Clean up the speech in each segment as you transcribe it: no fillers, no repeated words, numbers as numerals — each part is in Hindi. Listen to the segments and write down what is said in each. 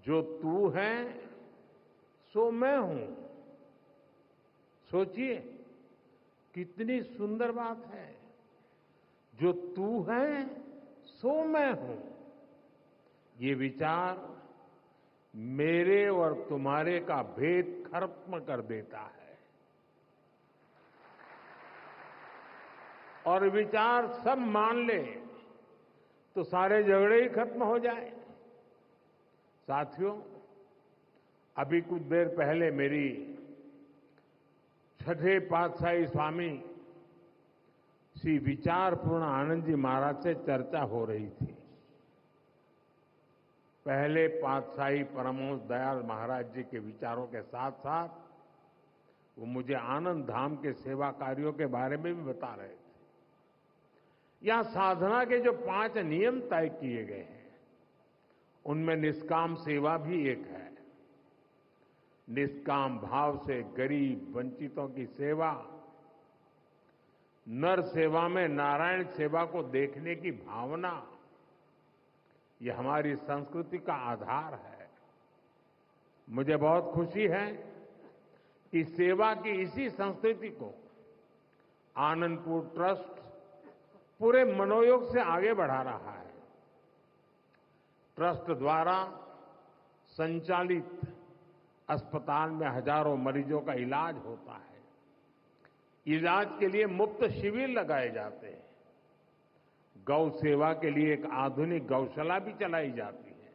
जो तू है सो मैं हूं। सोचिए कितनी सुंदर बात है। जो तू है सो मैं हूं। ये विचार मेरे और तुम्हारे का भेद खत्म कर देता है और विचार सब मान ले तो सारे झगड़े ही खत्म हो जाए। साथियों, अभी कुछ देर पहले मेरी छठे पातशाही स्वामी श्री विचारपूर्ण आनंद जी महाराज से चर्चा हो रही थी। पहले पातशाही परमहंस दयाल महाराज जी के विचारों के साथ साथ वो मुझे आनंद धाम के सेवा कार्यों के बारे में भी बता रहे थे। यहां साधना के जो 5 नियम तय किए गए हैं उनमें निष्काम सेवा भी एक है। निष्काम भाव से गरीब वंचितों की सेवा, नर सेवा में नारायण सेवा को देखने की भावना, ये हमारी संस्कृति का आधार है। मुझे बहुत खुशी है कि सेवा की इसी संस्कृति को आनंदपुर ट्रस्ट पूरे मनोयोग से आगे बढ़ा रहा है। ट्रस्ट द्वारा संचालित अस्पताल में हजारों मरीजों का इलाज होता है। इलाज के लिए मुफ्त शिविर लगाए जाते हैं। गौ सेवा के लिए एक आधुनिक गौशाला भी चलाई जाती है।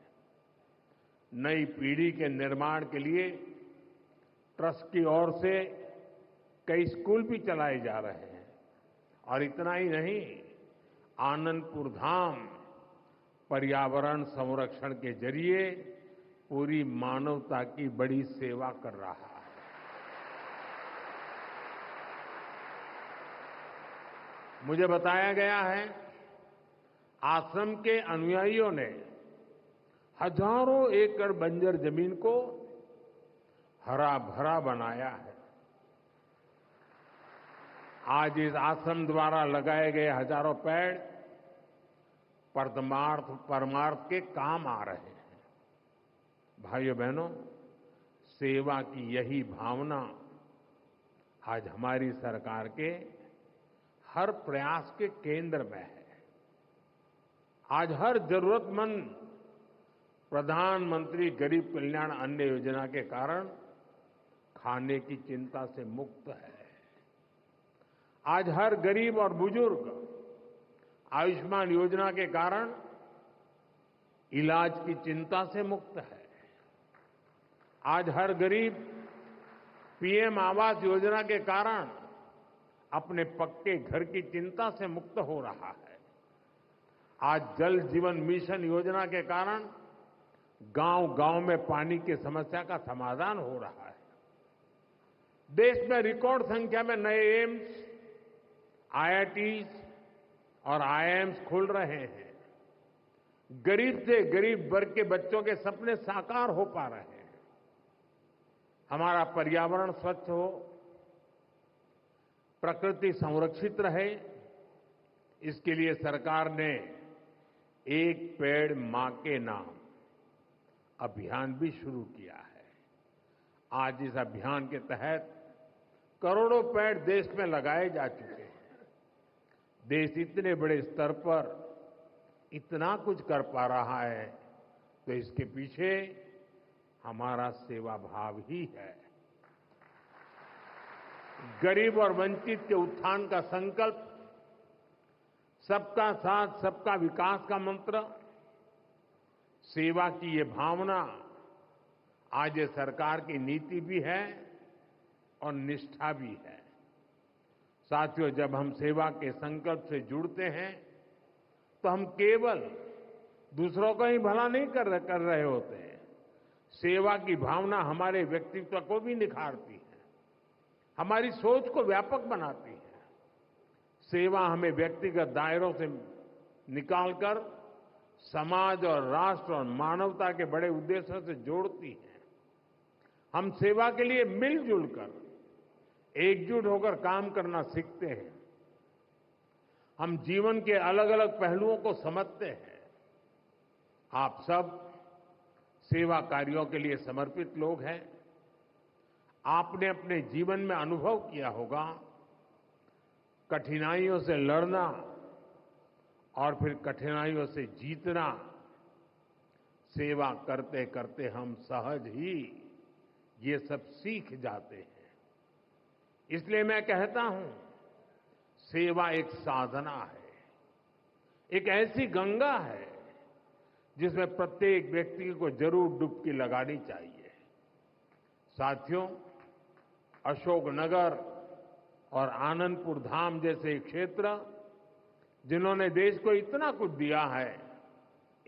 नई पीढ़ी के निर्माण के लिए ट्रस्ट की ओर से कई स्कूल भी चलाए जा रहे हैं। और इतना ही नहीं, आनंदपुर धाम पर्यावरण संरक्षण के जरिए पूरी मानवता की बड़ी सेवा कर रहा है। मुझे बताया गया है आश्रम के अनुयायियों ने हजारों एकड़ बंजर जमीन को हरा भरा बनाया है। आज इस आश्रम द्वारा लगाए गए हजारों पेड़ परमार्थ के काम आ रहे हैं। भाइयों बहनों, सेवा की यही भावना आज हमारी सरकार के हर प्रयास के केंद्र में है। आज हर जरूरतमंद प्रधानमंत्री गरीब कल्याण अन्न योजना के कारण खाने की चिंता से मुक्त है। आज हर गरीब और बुजुर्ग आयुष्मान योजना के कारण इलाज की चिंता से मुक्त है। आज हर गरीब पीएम आवास योजना के कारण अपने पक्के घर की चिंता से मुक्त हो रहा है। आज जल जीवन मिशन योजना के कारण गांव-गांव में पानी की समस्या का समाधान हो रहा है। देश में रिकॉर्ड संख्या में नए एम्स, आईआईटीज और आईआईएम्स खुल रहे हैं। गरीब से गरीब वर्ग के बच्चों के सपने साकार हो पा रहे हैं। हमारा पर्यावरण स्वच्छ हो, प्रकृति संरक्षित रहे, इसके लिए सरकार ने एक पेड़ मां के नाम अभियान भी शुरू किया है। आज इस अभियान के तहत करोड़ों पेड़ देश में लगाए जा चुके हैं। देश इतने बड़े स्तर पर इतना कुछ कर पा रहा है तो इसके पीछे हमारा सेवा भाव ही है। गरीब और वंचित के उत्थान का संकल्प, सबका साथ सबका विकास का मंत्र, सेवा की ये भावना आज ये सरकार की नीति भी है और निष्ठा भी है। साथियों, जब हम सेवा के संकल्प से जुड़ते हैं तो हम केवल दूसरों का ही भला नहीं कर रहे होते हैं। सेवा की भावना हमारे व्यक्तित्व को भी निखारती है, हमारी सोच को व्यापक बनाती है। सेवा हमें व्यक्तिगत दायरों से निकालकर समाज और राष्ट्र और मानवता के बड़े उद्देश्यों से जोड़ती है। हम सेवा के लिए मिलजुल कर, एकजुट होकर काम करना सीखते हैं। हम जीवन के अलग अलग पहलुओं को समझते हैं। आप सब सेवा कार्यों के लिए समर्पित लोग हैं। आपने अपने जीवन में अनुभव किया होगा, कठिनाइयों से लड़ना और फिर कठिनाइयों से जीतना, सेवा करते करते हम सहज ही ये सब सीख जाते हैं। इसलिए मैं कहता हूं, सेवा एक साधना है, एक ऐसी गंगा है जिसमें प्रत्येक व्यक्ति को जरूर डुबकी लगानी चाहिए। साथियों, अशोकनगर और आनंदपुर धाम जैसे क्षेत्र जिन्होंने देश को इतना कुछ दिया है,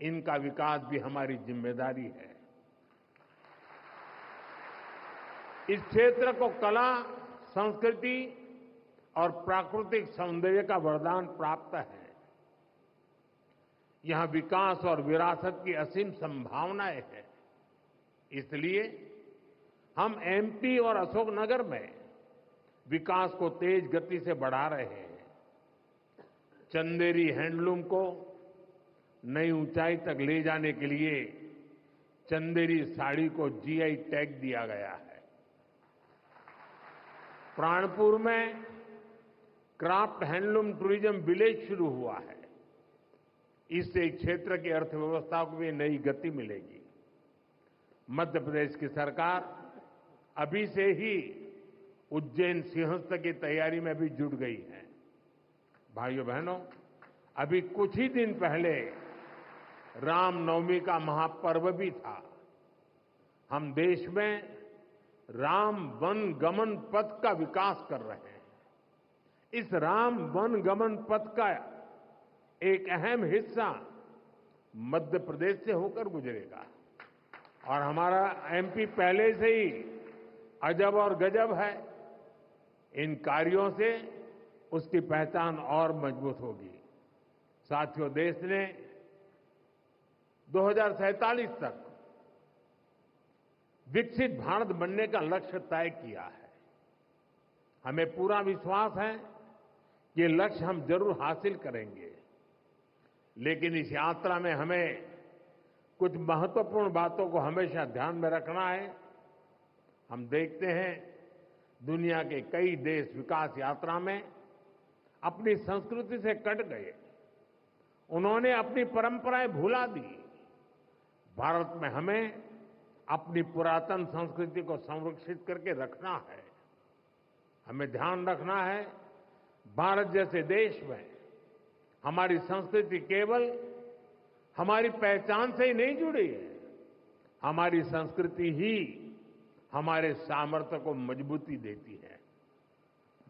इनका विकास भी हमारी जिम्मेदारी है। इस क्षेत्र को कला, संस्कृति और प्राकृतिक सौंदर्य का वरदान प्राप्त है। यहां विकास और विरासत की असीम संभावनाएं हैं। इसलिए हम एमपी और अशोकनगर में विकास को तेज गति से बढ़ा रहे हैं। चंदेरी हैंडलूम को नई ऊंचाई तक ले जाने के लिए चंदेरी साड़ी को जीआई टैग दिया गया है। प्राणपुर में क्राफ्ट हैंडलूम टूरिज्म विलेज शुरू हुआ है। इससे क्षेत्र की अर्थव्यवस्था को भी नई गति मिलेगी। मध्य प्रदेश की सरकार अभी से ही उज्जैन सिंहस्थ की तैयारी में भी जुट गई है। भाइयों बहनों, अभी कुछ ही दिन पहले रामनवमी का महापर्व भी था। हम देश में राम वन गमन पथ का विकास कर रहे हैं। इस राम वन गमन पथ का एक अहम हिस्सा मध्य प्रदेश से होकर गुजरेगा और हमारा एमपी पहले से ही अजब और गजब है। इन कार्यों से उसकी पहचान और मजबूत होगी। साथियों, देश ने 2047 तक विकसित भारत बनने का लक्ष्य तय किया है। हमें पूरा विश्वास है कि ये लक्ष्य हम जरूर हासिल करेंगे। लेकिन इस यात्रा में हमें कुछ महत्वपूर्ण बातों को हमेशा ध्यान में रखना है। हम देखते हैं, दुनिया के कई देश विकास यात्रा में अपनी संस्कृति से कट गए। उन्होंने अपनी परंपराएं भुला दी। भारत में हमें अपनी पुरातन संस्कृति को संरक्षित करके रखना है। हमें ध्यान रखना है, भारत जैसे देश में हमारी संस्कृति केवल हमारी पहचान से ही नहीं जुड़ी है। हमारी संस्कृति ही हमारे सामर्थ्य को मजबूती देती है।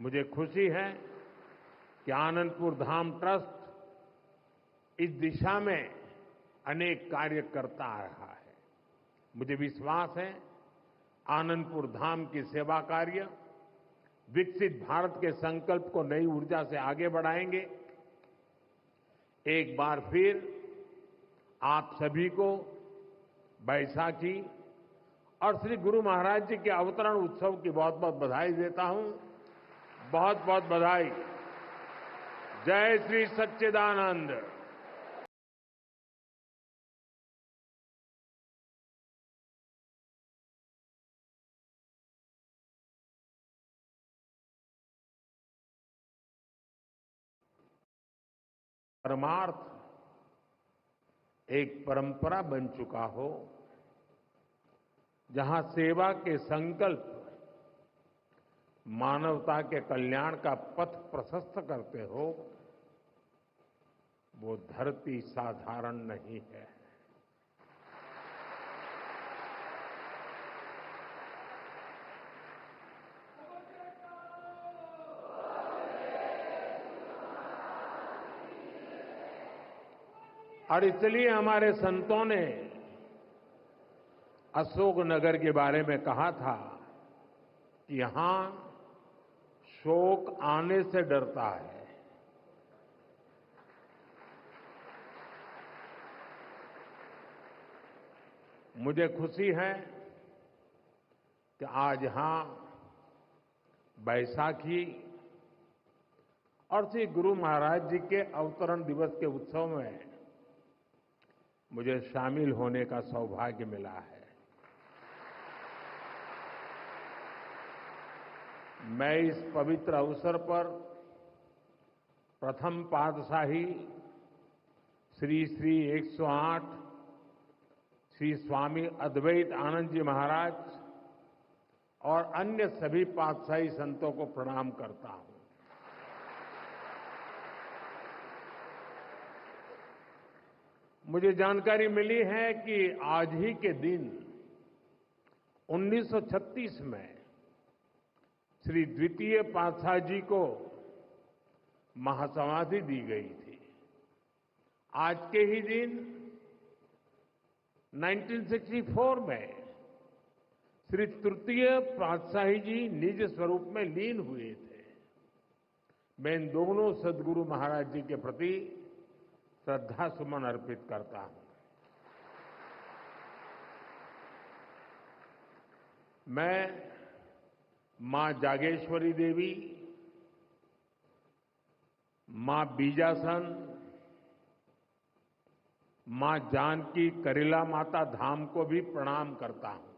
मुझे खुशी है कि आनंदपुर धाम ट्रस्ट इस दिशा में अनेक कार्य करता आ रहा है। मुझे विश्वास है, आनंदपुर धाम की सेवा कार्य विकसित भारत के संकल्प को नई ऊर्जा से आगे बढ़ाएंगे। एक बार फिर आप सभी को बैसाखी और श्री गुरु महाराज जी के अवतरण उत्सव की बहुत बहुत बधाई देता हूं। बहुत बहुत बधाई। जय श्री सच्चिदानंद। परमार्थ एक परंपरा बन चुका हो, जहां सेवा के संकल्प मानवता के कल्याण का पथ प्रशस्त करते हो, वो धरती साधारण नहीं है। और इसलिए हमारे संतों ने अशोकनगर के बारे में कहा था कि यहां शोक आने से डरता है। मुझे खुशी है कि आज यहां बैसाखी और श्री गुरु महाराज जी के अवतरण दिवस के उत्सव में मुझे शामिल होने का सौभाग्य मिला है। मैं इस पवित्र अवसर पर प्रथम पातशाही श्री श्री 108 श्री स्वामी अद्वैत आनंद जी महाराज और अन्य सभी पातशाही संतों को प्रणाम करता हूं। मुझे जानकारी मिली है कि आज ही के दिन 1936 में श्री द्वितीय पातशाह जी को महासमाधि दी गई थी। आज के ही दिन 1964 में श्री तृतीय पातशाही जी निज स्वरूप में लीन हुए थे। मैं इन दोनों सद्गुरु महाराज जी के प्रति श्रद्धा सुमन अर्पित करता हूं। मैं मां जागेश्वरी देवी, मां बीजासन, मां जानकी करीला माता धाम को भी प्रणाम करता हूं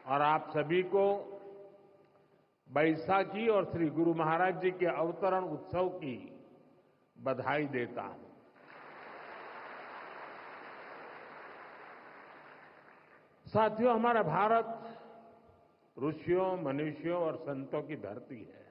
और आप सभी को बैसाखी और श्री गुरु महाराज जी के अवतरण उत्सव की बधाई देता हूं। साथियों, हमारा भारत ऋषियों, मनुष्यों और संतों की धरती है।